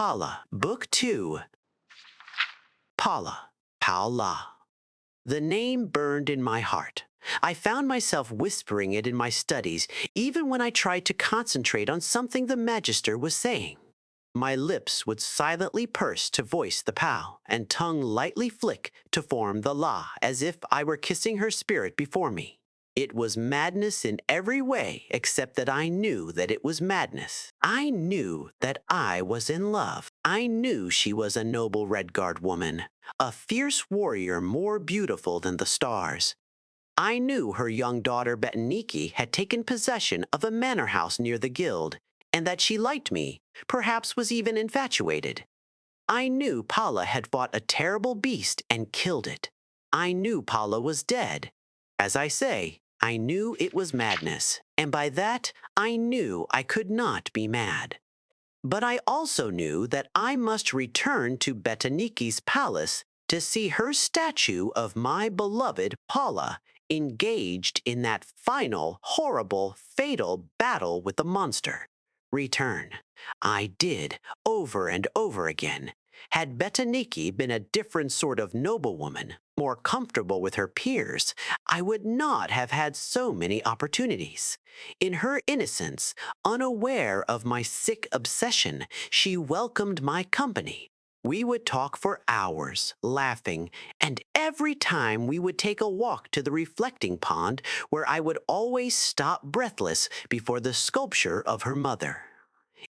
Palla, Book 2. Palla, Palla. The name burned in my heart. I found myself whispering it in my studies, even when I tried to concentrate on something the magister was saying. My lips would silently purse to voice the pow, and tongue lightly flick to form the la, as if I were kissing her spirit before me. It was madness in every way except that I knew that it was madness. I knew that I was in love. I knew she was a noble Redguard woman, a fierce warrior more beautiful than the stars. I knew her young daughter Betaniki had taken possession of a manor house near the guild, and that she liked me, perhaps was even infatuated. I knew Palla had fought a terrible beast and killed it. I knew Palla was dead. As I say, I knew it was madness, and by that I knew I could not be mad. But I also knew that I must return to Betaniki's palace to see her statue of my beloved Palla engaged in that final, horrible, fatal battle with the monster. Return. I did, over and over again. Had Betaniki been a different sort of noblewoman, more comfortable with her peers, I would not have had so many opportunities. In her innocence, unaware of my sick obsession, she welcomed my company. We would talk for hours, laughing, and every time we would take a walk to the reflecting pond where I would always stop breathless before the sculpture of her mother.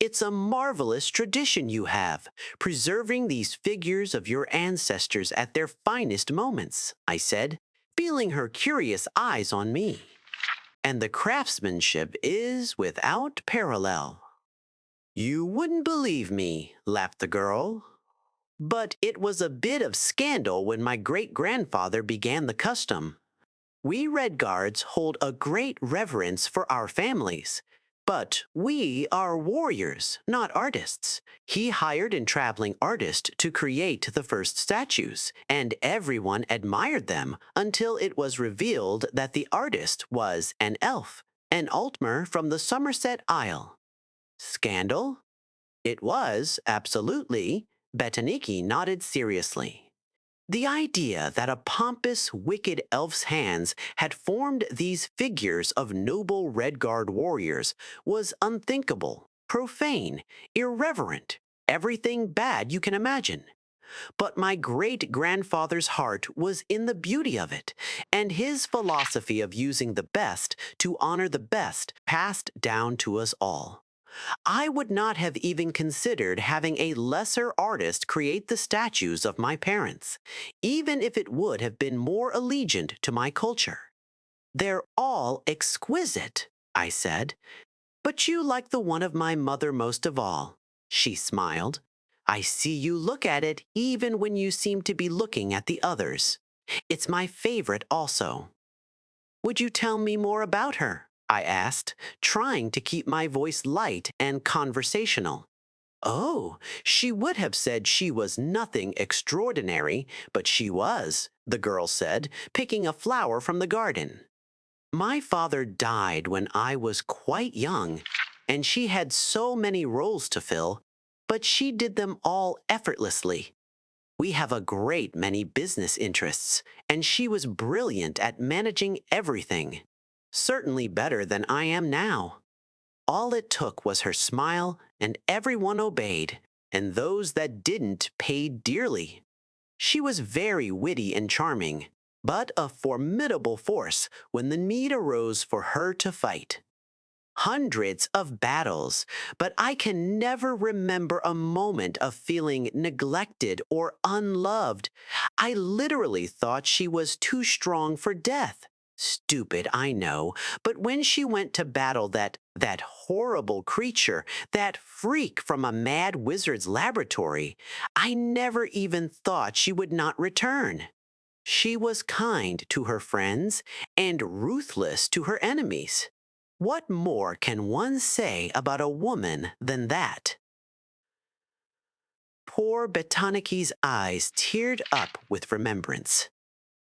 It's a marvelous tradition you have, preserving these figures of your ancestors at their finest moments, I said, feeling her curious eyes on me. And the craftsmanship is without parallel. You wouldn't believe me, laughed the girl. But it was a bit of scandal when my great-grandfather began the custom. We Redguards hold a great reverence for our families. But we are warriors, not artists. He hired a traveling artist to create the first statues, and everyone admired them until it was revealed that the artist was an elf, an Altmer from the Somerset Isle. Scandal? It was, absolutely. Betaniki nodded seriously. The idea that a pompous, wicked elf's hands had formed these figures of noble Redguard warriors was unthinkable, profane, irreverent, everything bad you can imagine. But my great-grandfather's heart was in the beauty of it, and his philosophy of using the best to honor the best passed down to us all. I would not have even considered having a lesser artist create the statues of my parents, even if it would have been more allegiant to my culture. They're all exquisite, I said. But you like the one of my mother most of all. She smiled. I see you look at it even when you seem to be looking at the others. It's my favorite also. Would you tell me more about her? I asked, trying to keep my voice light and conversational. Oh, she would have said she was nothing extraordinary, but she was, the girl said, picking a flower from the garden. My father died when I was quite young, and she had so many roles to fill, but she did them all effortlessly. We have a great many business interests, and she was brilliant at managing everything. Certainly better than I am now. All it took was her smile, and everyone obeyed, and those that didn't paid dearly. She was very witty and charming, but a formidable force when the need arose for her to fight. Hundreds of battles, but I can never remember a moment of feeling neglected or unloved. I literally thought she was too strong for death. Stupid, I know, but when she went to battle that horrible creature, that freak from a mad wizard's laboratory, I never even thought she would not return. She was kind to her friends and ruthless to her enemies. What more can one say about a woman than that? Poor Betaniki's eyes teared up with remembrance.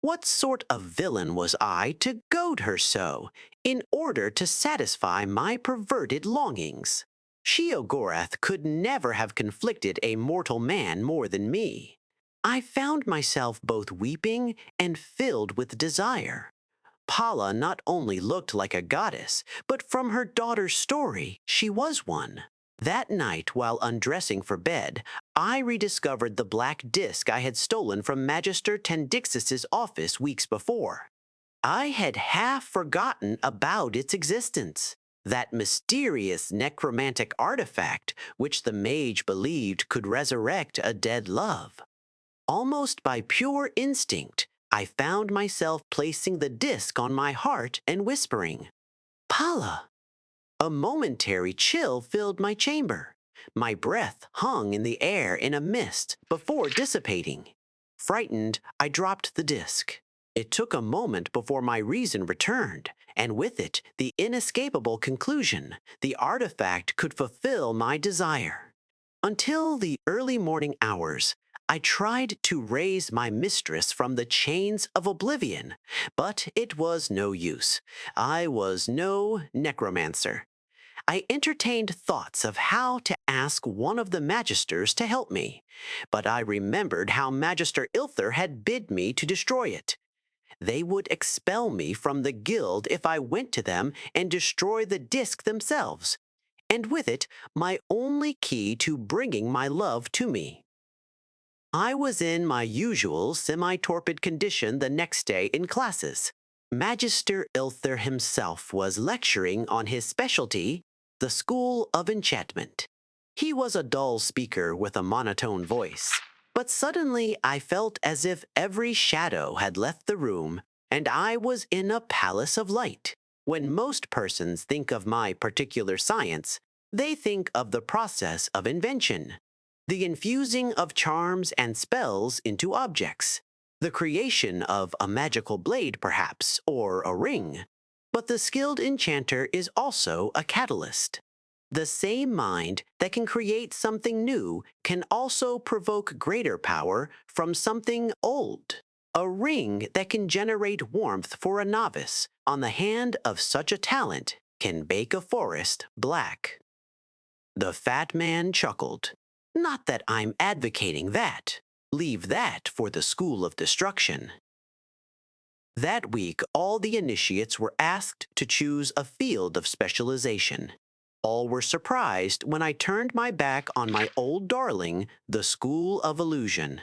What sort of villain was I to goad her so, in order to satisfy my perverted longings? Sheogorath could never have conflicted a mortal man more than me. I found myself both weeping and filled with desire. Palla not only looked like a goddess, but from her daughter's story, she was one. That night, while undressing for bed, I rediscovered the black disc I had stolen from Magister Tendixis's office weeks before. I had half forgotten about its existence. That mysterious necromantic artifact which the mage believed could resurrect a dead love. Almost by pure instinct, I found myself placing the disc on my heart and whispering, Palla. A momentary chill filled my chamber. My breath hung in the air in a mist before dissipating. Frightened, I dropped the disc. It took a moment before my reason returned, and with it, the inescapable conclusion the artifact could fulfill my desire. Until the early morning hours, I tried to raise my mistress from the chains of oblivion, but it was no use. I was no necromancer. I entertained thoughts of how to ask one of the magisters to help me, but I remembered how Magister Ilther had bid me to destroy it. They would expel me from the guild if I went to them and destroyed the disc themselves, and with it, my only key to bringing my love to me. I was in my usual semi-torpid condition the next day in classes. Magister Ilther himself was lecturing on his specialty, the School of Enchantment. He was a dull speaker with a monotone voice, but suddenly I felt as if every shadow had left the room and I was in a palace of light. When most persons think of my particular science, they think of the process of invention, the infusing of charms and spells into objects, the creation of a magical blade, perhaps, or a ring. But the skilled enchanter is also a catalyst. The same mind that can create something new can also provoke greater power from something old. A ring that can generate warmth for a novice on the hand of such a talent can bake a forest black. The fat man chuckled. Not that I'm advocating that. Leave that for the School of Destruction. That week, all the initiates were asked to choose a field of specialization. All were surprised when I turned my back on my old darling, the School of Illusion.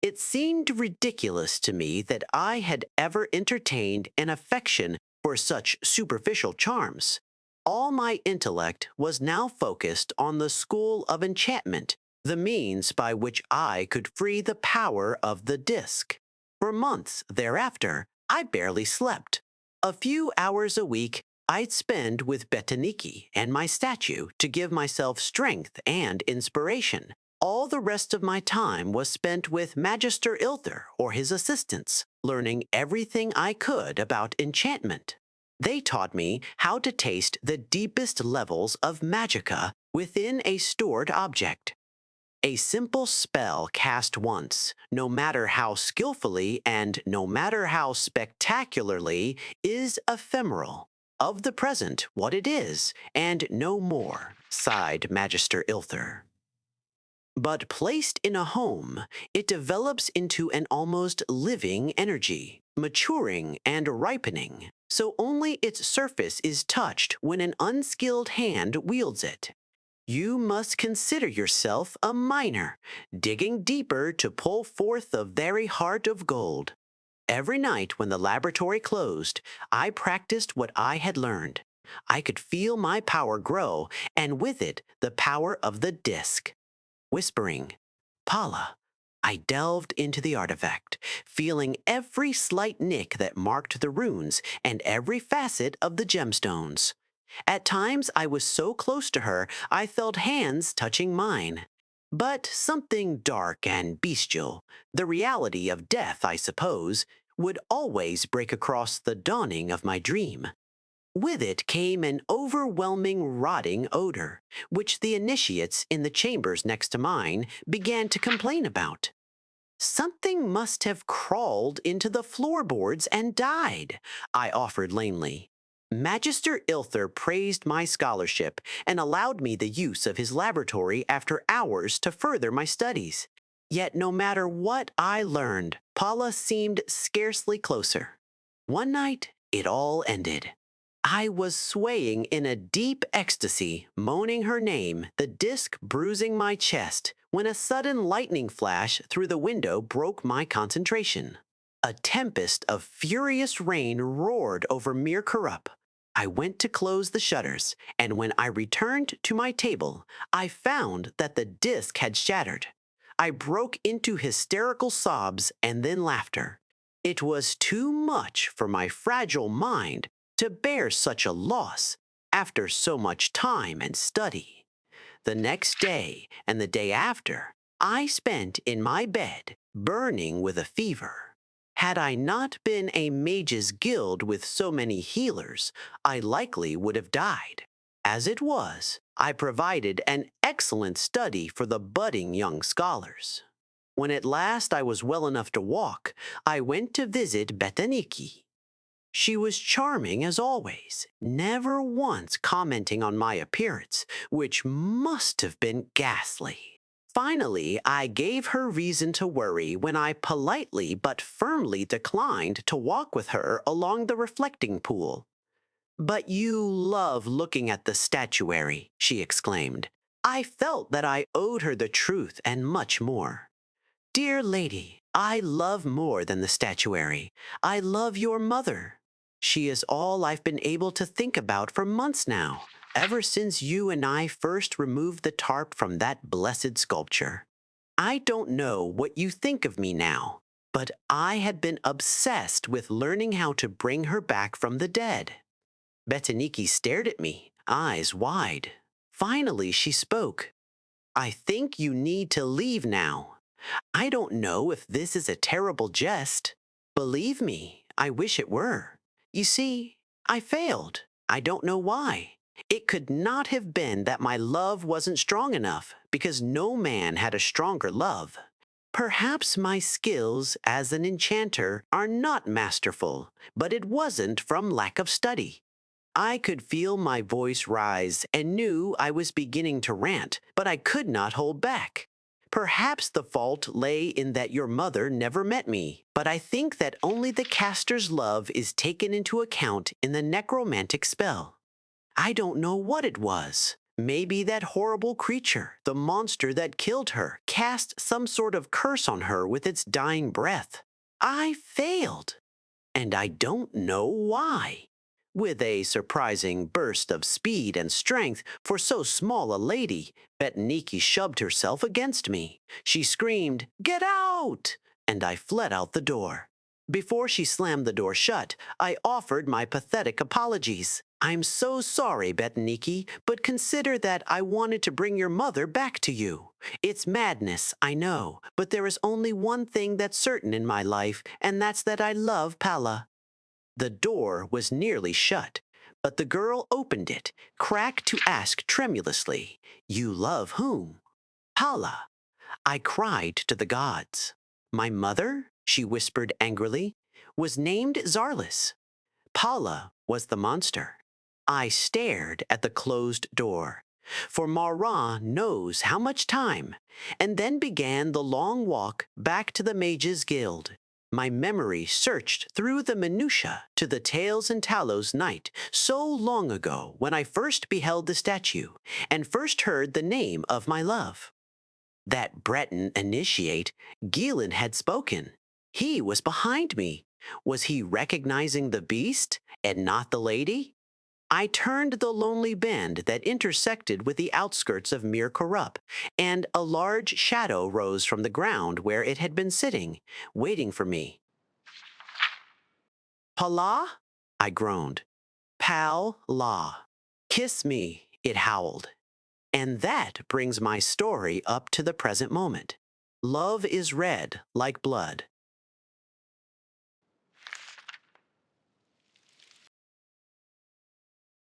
It seemed ridiculous to me that I had ever entertained an affection for such superficial charms. All my intellect was now focused on the School of Enchantment, the means by which I could free the power of the disc. For months thereafter, I barely slept. A few hours a week I'd spend with Betaniki and my statue to give myself strength and inspiration. All the rest of my time was spent with Magister Ilther or his assistants, learning everything I could about enchantment. They taught me how to taste the deepest levels of magica within a stored object. A simple spell cast once, no matter how skillfully and no matter how spectacularly, is ephemeral. Of the present what it is, and no more, sighed Magister Ilther. But placed in a home, it develops into an almost living energy, maturing and ripening, so only its surface is touched when an unskilled hand wields it. You must consider yourself a miner, digging deeper to pull forth the very heart of gold. Every night when the laboratory closed, I practiced what I had learned. I could feel my power grow, and with it, the power of the disc. Whispering, Palla, I delved into the artifact, feeling every slight nick that marked the runes and every facet of the gemstones. At times I was so close to her I felt hands touching mine. But something dark and bestial, the reality of death, I suppose, would always break across the dawning of my dream. With it came an overwhelming rotting odor, which the initiates in the chambers next to mine began to complain about. Something must have crawled into the floorboards and died, I offered lamely. Magister Ilther praised my scholarship and allowed me the use of his laboratory after hours to further my studies. Yet no matter what I learned, Palla seemed scarcely closer. One night, it all ended. I was swaying in a deep ecstasy, moaning her name, the disc bruising my chest, when a sudden lightning flash through the window broke my concentration. A tempest of furious rain roared over Mir Karup. I went to close the shutters, and when I returned to my table, I found that the disc had shattered. I broke into hysterical sobs and then laughter. It was too much for my fragile mind to bear such a loss after so much time and study. The next day and the day after, I spent in my bed, burning with a fever. Had I not been a mage's guild with so many healers, I likely would have died. As it was, I provided an excellent study for the budding young scholars. When at last I was well enough to walk, I went to visit Betaniki. She was charming as always, never once commenting on my appearance, which must have been ghastly. Finally, I gave her reason to worry when I politely but firmly declined to walk with her along the reflecting pool. "But you love looking at the statuary," she exclaimed. I felt that I owed her the truth and much more. "Dear lady, I love more than the statuary. I love your mother. She is all I've been able to think about for months now, ever since you and I first removed the tarp from that blessed sculpture. I don't know what you think of me now, but I had been obsessed with learning how to bring her back from the dead." Betaniki stared at me, eyes wide. Finally, she spoke. "I think you need to leave now. I don't know if this is a terrible jest. Believe me, I wish it were. You see, I failed. I don't know why. It could not have been that my love wasn't strong enough, because no man had a stronger love. Perhaps my skills as an enchanter are not masterful, but it wasn't from lack of study. I could feel my voice rise and knew I was beginning to rant, but I could not hold back. Perhaps the fault lay in that your mother never met me, but I think that only the caster's love is taken into account in the necromantic spell. I don't know what it was. Maybe that horrible creature, the monster that killed her, cast some sort of curse on her with its dying breath. I failed, and I don't know why." With a surprising burst of speed and strength for so small a lady, Betaniki shoved herself against me. She screamed, "Get out!" and I fled out the door. Before she slammed the door shut, I offered my pathetic apologies. "I'm so sorry, Betaniki, but consider that I wanted to bring your mother back to you. It's madness, I know, but there is only one thing that's certain in my life, and that's that I love Palla." The door was nearly shut, but the girl opened it, cracked to ask tremulously, "You love whom?" "Palla," I cried to the gods. "My mother," she whispered angrily, "was named Zarlis. Palla was the monster." I stared at the closed door, for Marat knows how much time, and then began the long walk back to the Mages' Guild. My memory searched through the minutiae to the Tales and Talos night so long ago when I first beheld the statue and first heard the name of my love. That Breton initiate, Gielan, had spoken. He was behind me. Was he recognizing the beast and not the lady? I turned the lonely bend that intersected with the outskirts of Mir Korup, and a large shadow rose from the ground where it had been sitting, waiting for me. "Palla?" I groaned. "Pal-la. Kiss me," it howled. And that brings my story up to the present moment. Love is red like blood.